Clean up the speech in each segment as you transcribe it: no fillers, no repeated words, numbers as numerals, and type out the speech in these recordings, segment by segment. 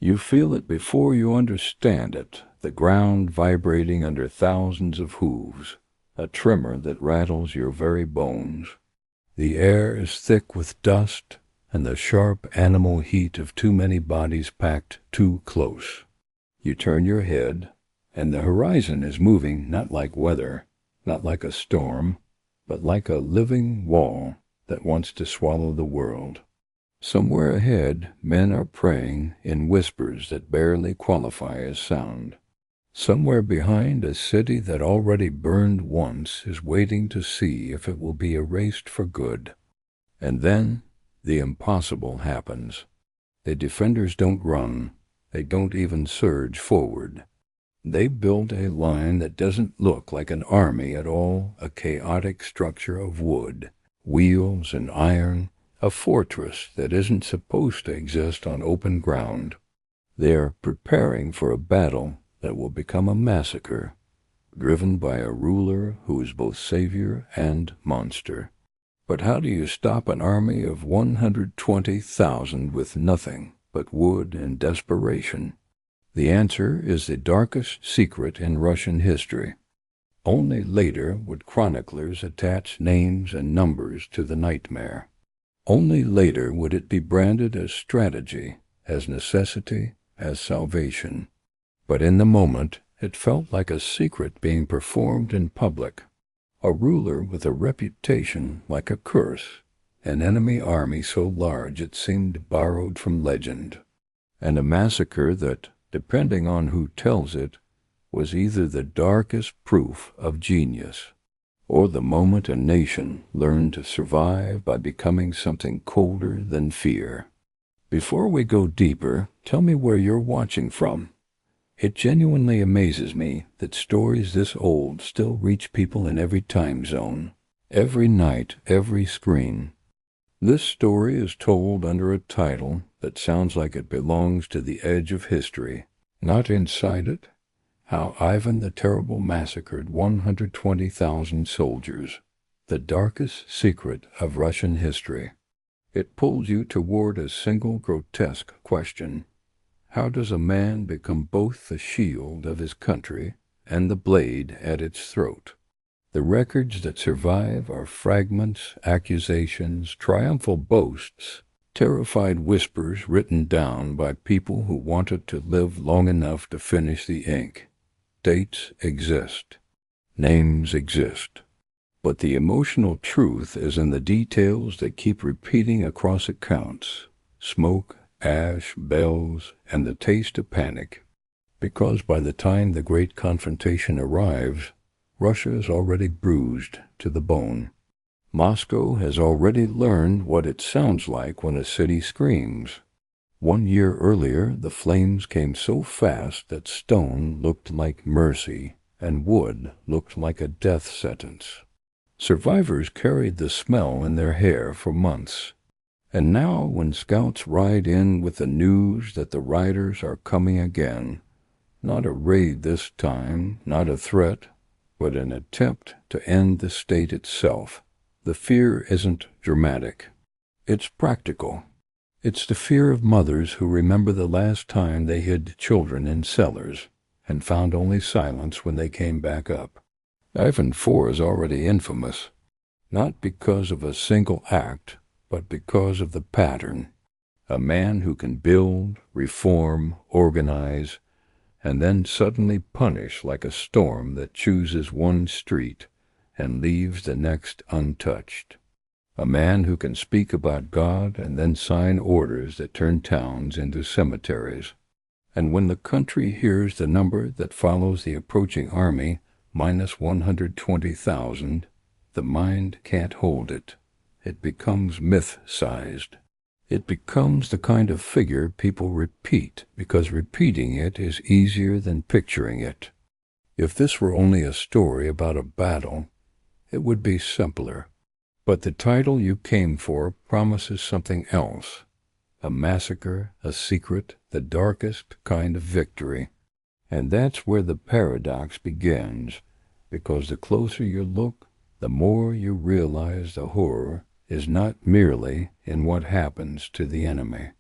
You feel it before you understand it, the ground vibrating under thousands of hooves, a tremor that rattles your very bones. The air is thick with dust and the sharp animal heat of too many bodies packed too close. You turn your head, and the horizon is moving not like weather, not like a storm, but like a living wall that wants to swallow the world. Somewhere ahead, men are praying in whispers that barely qualify as sound. Somewhere behind, a city that already burned once is waiting to see if it will be erased for good. And then the impossible happens. The defenders don't run. They don't even surge forward. They build a line that doesn't look like an army at all, a chaotic structure of wood, wheels, and iron, a fortress that isn't supposed to exist on open ground. They're preparing for a battle that will become a massacre, driven by a ruler who is both savior and monster. But how do you stop an army of 120,000 with nothing but wood and desperation? The answer is the darkest secret in Russian history. Only later would chroniclers attach names and numbers to the nightmare. Only later would it be branded as strategy, as necessity, as salvation. But in the moment, it felt like a secret being performed in public. A ruler with a reputation like a curse, an enemy army so large it seemed borrowed from legend, and a massacre that, depending on who tells it, was either the darkest proof of genius, or the moment a nation learned to survive by becoming something colder than fear. Before we go deeper, tell me where you're watching from. It genuinely amazes me that stories this old still reach people in every time zone, every night, every screen. This story is told under a title that sounds like it belongs to the edge of history, not inside it. How Ivan the Terrible massacred 120,000 soldiers, the darkest secret of Russian history. It pulls you toward a single grotesque question. How does a man become both the shield of his country and the blade at its throat? The records that survive are fragments, accusations, triumphal boasts, terrified whispers written down by people who wanted to live long enough to finish the ink. Dates exist. Names exist. But the emotional truth is in the details that keep repeating across accounts. Smoke, ash, bells, and the taste of panic. Because by the time the great confrontation arrives, Russia is already bruised to the bone. Moscow has already learned what it sounds like when a city screams. 1 year earlier, the flames came so fast that stone looked like mercy and wood looked like a death sentence. Survivors carried the smell in their hair for months. And now, when scouts ride in with the news that the riders are coming again, not a raid this time, not a threat, but an attempt to end the state itself, the fear isn't dramatic. It's practical. It's the fear of mothers who remember the last time they hid children in cellars and found only silence when they came back up. Ivan IV is already infamous, not because of a single act, but because of the pattern. A man who can build, reform, organize, and then suddenly punish like a storm that chooses one street and leaves the next untouched. A man who can speak about God and then sign orders that turn towns into cemeteries. And when the country hears the number that follows the approaching army, minus 120,000, the mind can't hold it. It becomes myth-sized. It becomes the kind of figure people repeat because repeating it is easier than picturing it. If this were only a story about a battle, it would be simpler. But the title you came for promises something else. A massacre, a secret, the darkest kind of victory. And that's where the paradox begins, because the closer you look, the more you realize the horror is not merely in what happens to the enemy.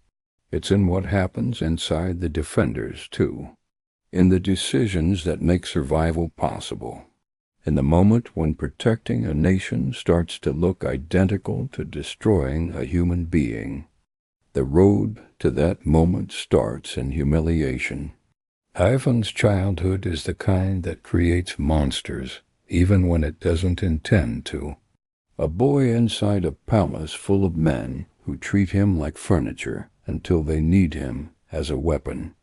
It's in what happens inside the defenders, too. In the decisions that make survival possible. In the moment when protecting a nation starts to look identical to destroying a human being. The road to that moment starts in humiliation. Ivan's childhood is the kind that creates monsters, even when it doesn't intend to. A boy inside a palace full of men who treat him like furniture until they need him as a weapon.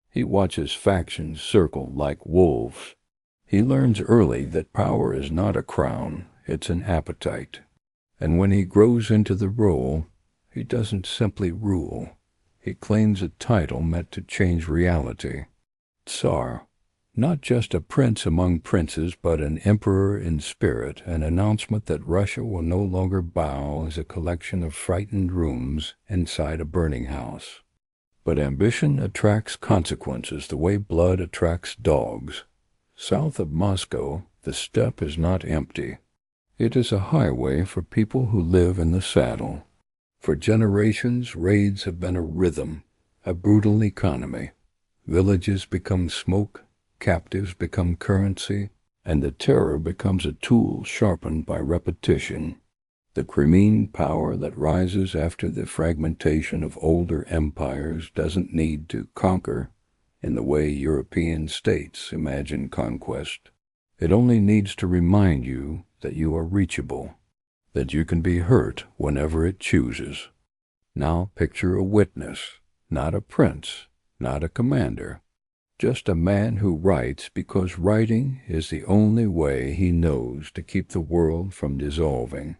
He watches factions circle like wolves. He learns early that power is not a crown, it's an appetite. And when he grows into the role, he doesn't simply rule. He claims a title meant to change reality. Tsar, not just a prince among princes, but an emperor in spirit, an announcement that Russia will no longer bow as a collection of frightened rooms inside a burning house. But ambition attracts consequences the way blood attracts dogs. South of Moscow, the steppe is not empty. It is a highway for people who live in the saddle. For generations, raids have been a rhythm, a brutal economy. Villages become smoke, captives become currency, and the terror becomes a tool sharpened by repetition. The Crimean power that rises after the fragmentation of older empires doesn't need to conquer in the way European states imagine conquest. It only needs to remind you that you are reachable, that you can be hurt whenever it chooses. Now picture a witness, not a prince, not a commander, just a man who writes because writing is the only way he knows to keep the world from dissolving.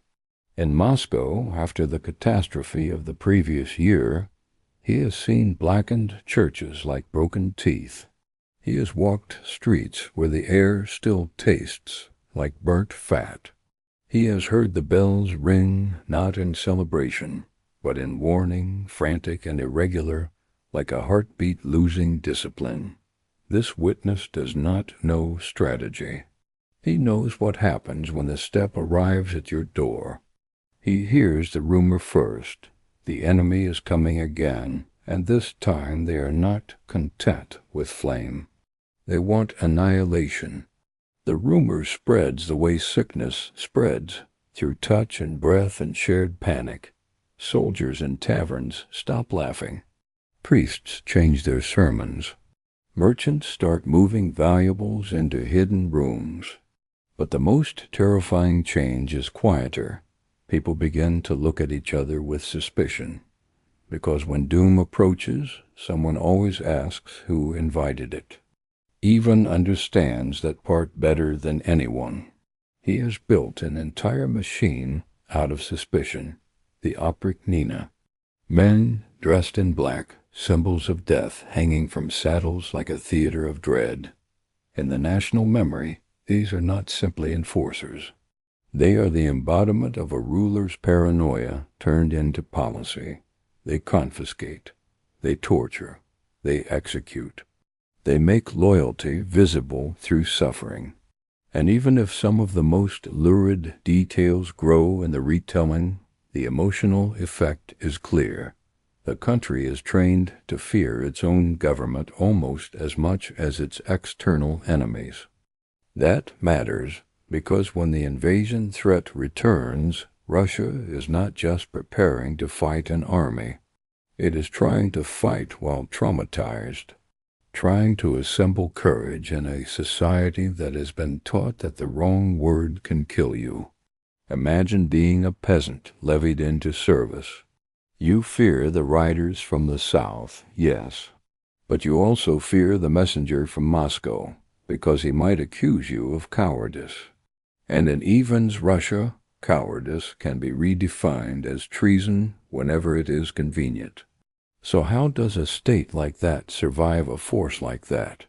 In Moscow, after the catastrophe of the previous year, he has seen blackened churches like broken teeth. He has walked streets where the air still tastes like burnt fat. He has heard the bells ring not in celebration, but in warning, frantic and irregular, like a heartbeat losing discipline. This witness does not know strategy. He knows what happens when the steppe arrives at your door. He hears the rumor first. The enemy is coming again, and this time they are not content with flame. They want annihilation. The rumor spreads the way sickness spreads, through touch and breath and shared panic. Soldiers in taverns stop laughing. Priests change their sermons. Merchants start moving valuables into hidden rooms. But the most terrifying change is quieter. People begin to look at each other with suspicion, because when doom approaches, someone always asks who invited it. Ivan understands that part better than anyone. He has built an entire machine out of suspicion, the oprichnina. Men dressed in black, symbols of death hanging from saddles like a theater of dread. In the national memory, these are not simply enforcers. They are the embodiment of a ruler's paranoia turned into policy. They confiscate. They torture. They execute. They make loyalty visible through suffering. And even if some of the most lurid details grow in the retelling, the emotional effect is clear. The country is trained to fear its own government almost as much as its external enemies. That matters because when the invasion threat returns, Russia is not just preparing to fight an army. It is trying to fight while traumatized, trying to assemble courage in a society that has been taught that the wrong word can kill you. Imagine being a peasant levied into service. You fear the riders from the south, yes, but you also fear the messenger from Moscow, because he might accuse you of cowardice. And in Ivan's Russia, cowardice can be redefined as treason whenever it is convenient. So how does a state like that survive a force like that?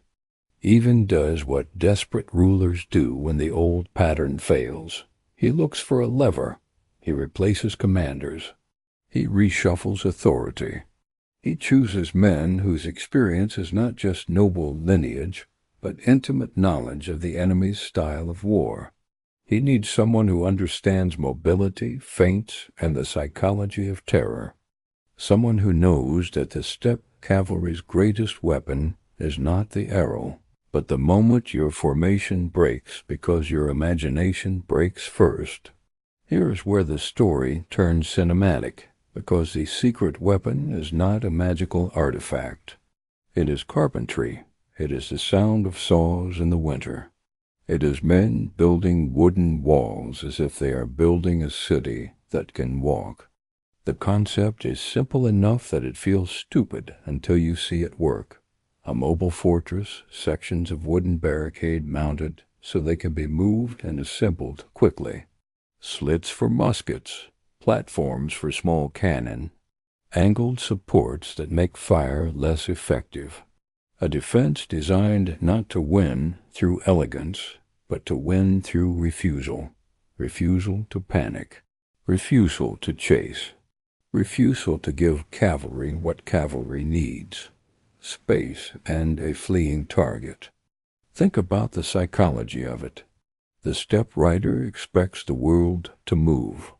Ivan does what desperate rulers do when the old pattern fails. He looks for a lever. He replaces commanders. He reshuffles authority. He chooses men whose experience is not just noble lineage, but intimate knowledge of the enemy's style of war. He needs someone who understands mobility, feints, and the psychology of terror. Someone who knows that the steppe cavalry's greatest weapon is not the arrow, but the moment your formation breaks because your imagination breaks first. Here's where the story turns cinematic, because the secret weapon is not a magical artifact. It is carpentry. It is the sound of saws in the winter. It is men building wooden walls as if they are building a city that can walk. The concept is simple enough that it feels stupid until you see it work. A mobile fortress, sections of wooden barricade mounted so they can be moved and assembled quickly. Slits for muskets, platforms for small cannon, angled supports that make fire less effective. A defense designed not to win through elegance, but to win through refusal. Refusal to panic. Refusal to chase. Refusal to give cavalry what cavalry needs. Space and a fleeing target. Think about the psychology of it. The steppe rider expects the world to move.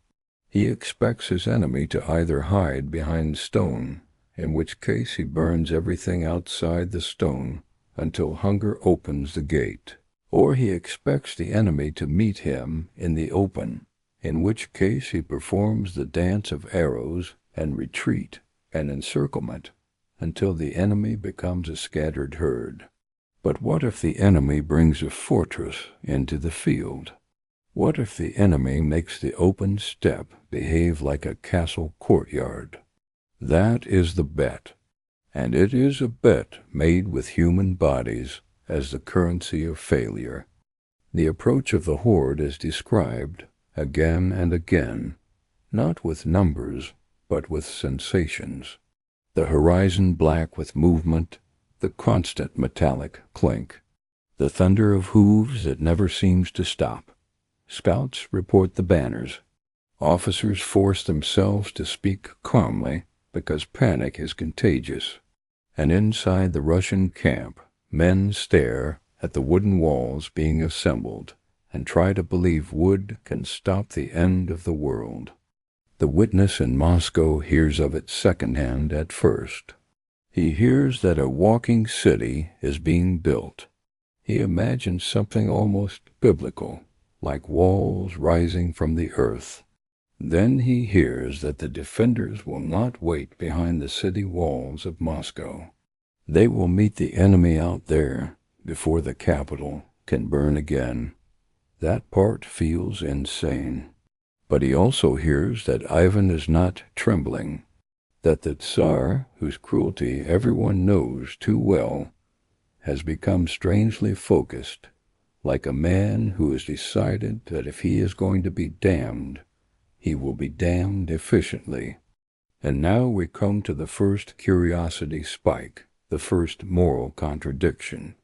He expects his enemy to either hide behind stone, in which case he burns everything outside the stone until hunger opens the gate, or he expects the enemy to meet him in the open, in which case he performs the dance of arrows and retreat and encirclement until the enemy becomes a scattered herd. But what if the enemy brings a fortress into the field? What if the enemy makes the open steppe behave like a castle courtyard? That is the bet, and it is a bet made with human bodies as the currency of failure. The approach of the horde is described again and again, not with numbers, but with sensations. The horizon black with movement, the constant metallic clink, the thunder of hooves that never seems to stop. Scouts report the banners. Officers force themselves to speak calmly because panic is contagious. And inside the Russian camp, men stare at the wooden walls being assembled and try to believe wood can stop the end of the world. The witness in Moscow hears of it secondhand at first. He hears that a walking city is being built. He imagines something almost biblical, like walls rising from the earth. Then he hears that the defenders will not wait behind the city walls of Moscow. They will meet the enemy out there before the capital can burn again. That part feels insane. But he also hears that Ivan is not trembling, that the Tsar, whose cruelty everyone knows too well, has become strangely focused, like a man who has decided that if he is going to be damned, he will be damned efficiently. And now we come to the first curiosity spike, the first moral contradiction.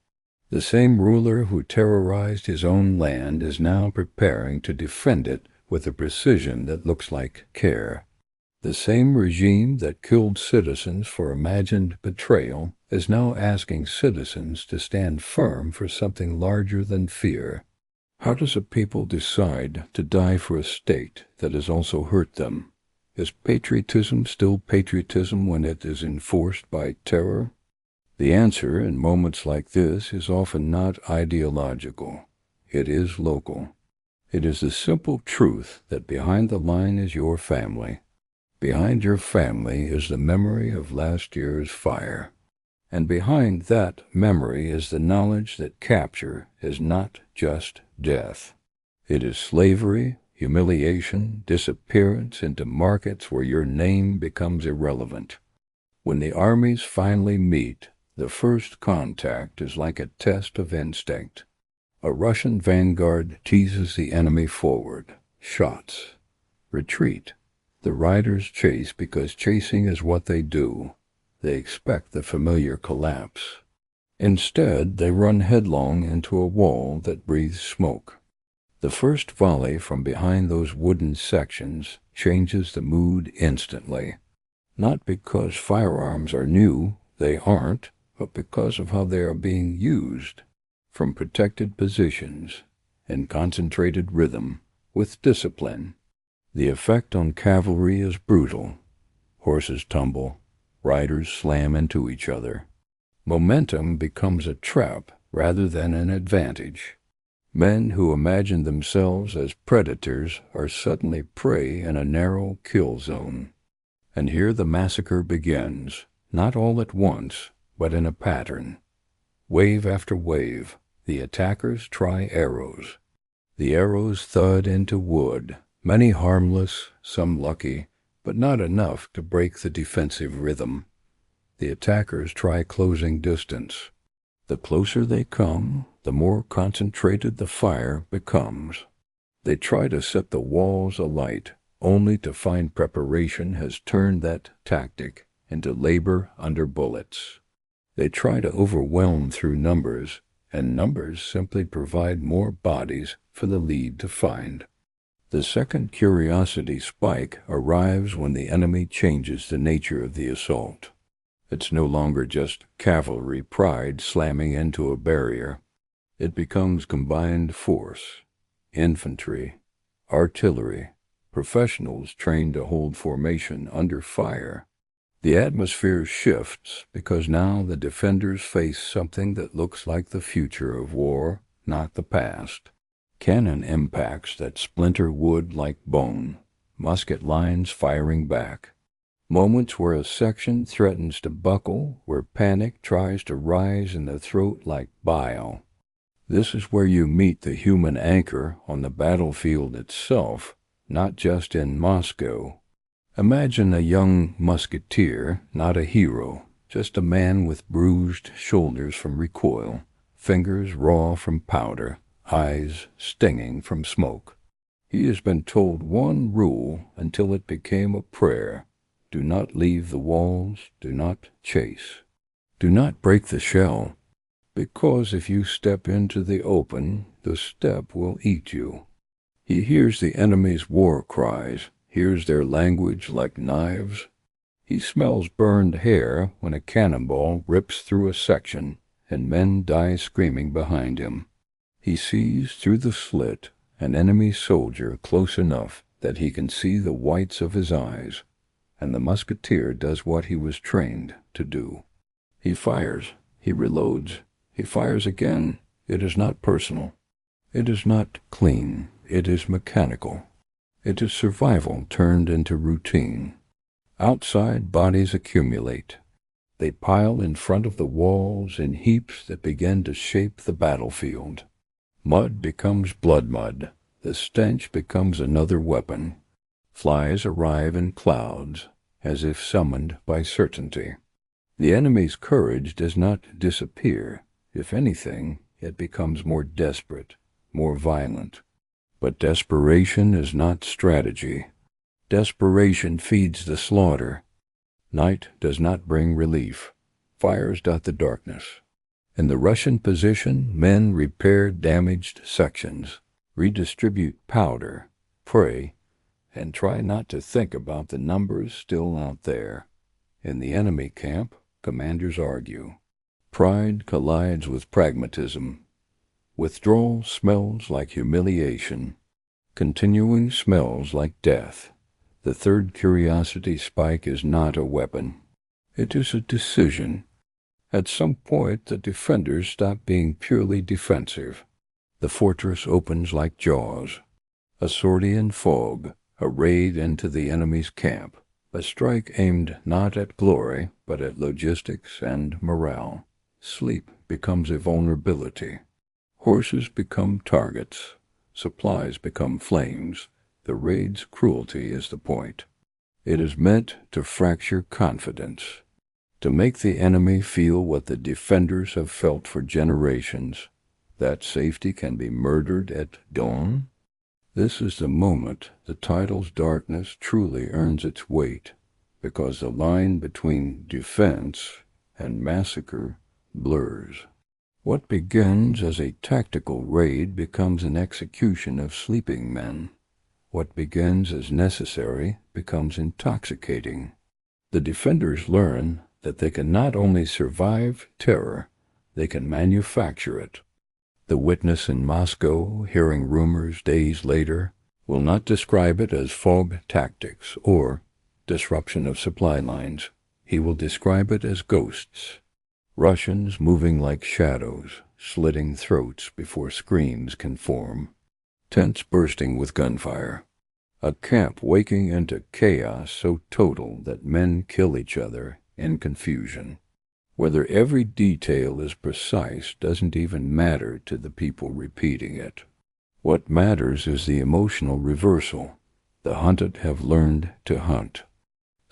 The same ruler who terrorized his own land is now preparing to defend it with a precision that looks like care. The same regime that killed citizens for imagined betrayal is now asking citizens to stand firm for something larger than fear. How does a people decide to die for a state that has also hurt them? Is patriotism still patriotism when it is enforced by terror? The answer in moments like this is often not ideological. It is local. It is the simple truth that behind the line is your family. Behind your family is the memory of last year's fire. And behind that memory is the knowledge that capture is not just death. It is slavery, humiliation, disappearance into markets where your name becomes irrelevant. When the armies finally meet, the first contact is like a test of instinct. A Russian vanguard teases the enemy forward. Shots. Retreat. The riders chase because chasing is what they do. They expect the familiar collapse. Instead, they run headlong into a wall that breathes smoke. The first volley from behind those wooden sections changes the mood instantly. Not because firearms are new, they aren't, but because of how they are being used. From protected positions, in concentrated rhythm, with discipline. The effect on cavalry is brutal. Horses tumble. Riders slam into each other. Momentum becomes a trap rather than an advantage. Men who imagine themselves as predators are suddenly prey in a narrow kill zone. And here the massacre begins, not all at once, but in a pattern. Wave after wave, the attackers try arrows. The arrows thud into wood, many harmless, some lucky, but not enough to break the defensive rhythm. The attackers try closing distance. The closer they come, the more concentrated the fire becomes. They try to set the walls alight, only to find preparation has turned that tactic into labor under bullets. They try to overwhelm through numbers, and numbers simply provide more bodies for the lead to find. The second curiosity spike arrives when the enemy changes the nature of the assault. It's no longer just cavalry pride slamming into a barrier. It becomes combined force, infantry, artillery, professionals trained to hold formation under fire. The atmosphere shifts because now the defenders face something that looks like the future of war, not the past. Cannon impacts that splinter wood like bone, musket lines firing back. Moments where a section threatens to buckle, where panic tries to rise in the throat like bile. This is where you meet the human anchor on the battlefield itself, not just in Moscow. Imagine a young musketeer, not a hero, just a man with bruised shoulders from recoil, fingers raw from powder, eyes stinging from smoke. He has been told one rule until it became a prayer. Do not leave the walls, do not chase. Do not break the shell, because if you step into the open, the step will eat you. He hears the enemy's war cries, hears their language like knives. He smells burned hair when a cannonball rips through a section and men die screaming behind him. He sees through the slit an enemy soldier close enough that he can see the whites of his eyes, and the musketeer does what he was trained to do. He fires, he reloads, he fires again. It is not personal. It is not clean. It is mechanical. It is survival turned into routine. Outside bodies accumulate. They pile in front of the walls in heaps that begin to shape the battlefield. Mud becomes blood mud. The stench becomes another weapon. Flies arrive in clouds, as if summoned by certainty. The enemy's courage does not disappear. If anything, it becomes more desperate, more violent. But desperation is not strategy. Desperation feeds the slaughter. Night does not bring relief. Fires dot the darkness. In the Russian position, men repair damaged sections, redistribute powder, pray, and try not to think about the numbers still out there. In the enemy camp, commanders argue. Pride collides with pragmatism. Withdrawal smells like humiliation. Continuing smells like death. The third curiosity spike is not a weapon. It is a decision. At some point, the defenders stop being purely defensive. The fortress opens like jaws. A sortie in fog, a raid into the enemy's camp, a strike aimed not at glory, but at logistics and morale. Sleep becomes a vulnerability. Horses become targets. Supplies become flames. The raid's cruelty is the point. It is meant to fracture confidence, to make the enemy feel what the defenders have felt for generations, that safety can be murdered at dawn. This is the moment the title's darkness truly earns its weight, because the line between defense and massacre blurs. What begins as a tactical raid becomes an execution of sleeping men. What begins as necessary becomes intoxicating. The defenders learn that they can not only survive terror, they can manufacture it. The witness in Moscow, hearing rumors days later, will not describe it as fog tactics or disruption of supply lines. He will describe it as ghosts. Russians moving like shadows, slitting throats before screams can form. Tents bursting with gunfire. A camp waking into chaos so total that men kill each other in confusion. Whether every detail is precise doesn't even matter to the people repeating it. What matters is the emotional reversal. The hunted have learned to hunt.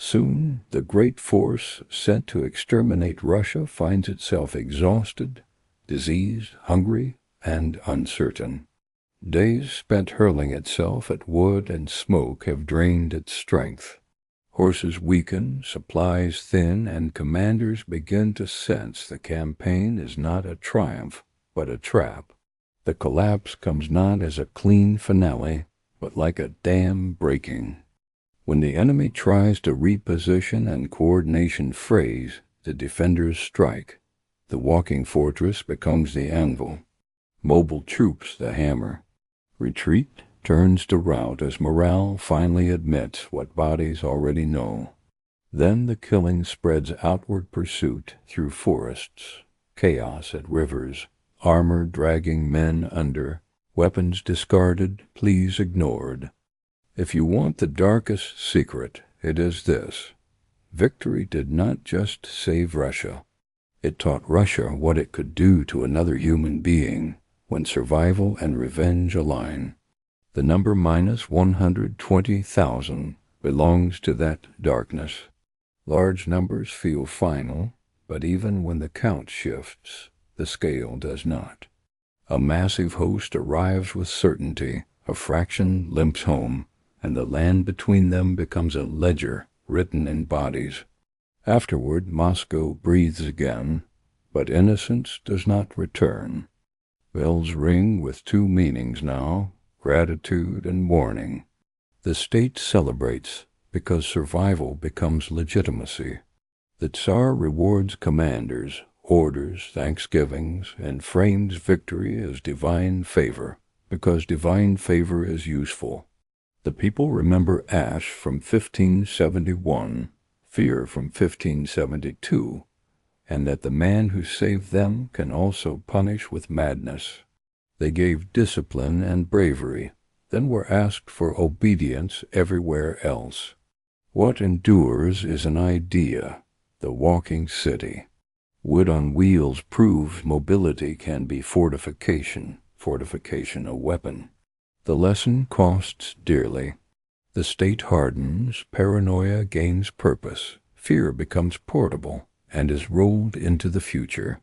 Soon, the great force sent to exterminate Russia finds itself exhausted, diseased, hungry, and uncertain. Days spent hurling itself at wood and smoke have drained its strength. Horses weaken, supplies thin, and commanders begin to sense the campaign is not a triumph, but a trap. The collapse comes not as a clean finale, but like a dam breaking. When the enemy tries to reposition and coordination frays, the defenders strike. The walking fortress becomes the anvil. Mobile troops the hammer. Retreat turns to rout as morale finally admits what bodies already know. Then the killing spreads outward pursuit through forests, chaos at rivers, armor dragging men under, weapons discarded, pleas ignored. If you want the darkest secret, it is this. Victory did not just save Russia. It taught Russia what it could do to another human being when survival and revenge align. The number -120,000 belongs to that darkness. Large numbers feel final, but even when the count shifts, the scale does not. A massive host arrives with certainty, a fraction limps home, and the land between them becomes a ledger written in bodies. Afterward, Moscow breathes again, but innocence does not return. Bells ring with two meanings now, gratitude and warning. The state celebrates because survival becomes legitimacy. The Tsar rewards commanders, orders thanksgivings, and frames victory as divine favor, because divine favor is useful. The people remember ash from 1571, fear from 1572, and that the man who saved them can also punish with madness. They gave discipline and bravery, then were asked for obedience everywhere else. What endures is an idea, the walking city. Wood on wheels proves mobility can be fortification a weapon. The lesson costs dearly. The state hardens, paranoia gains purpose, fear becomes portable, and is rolled into the future.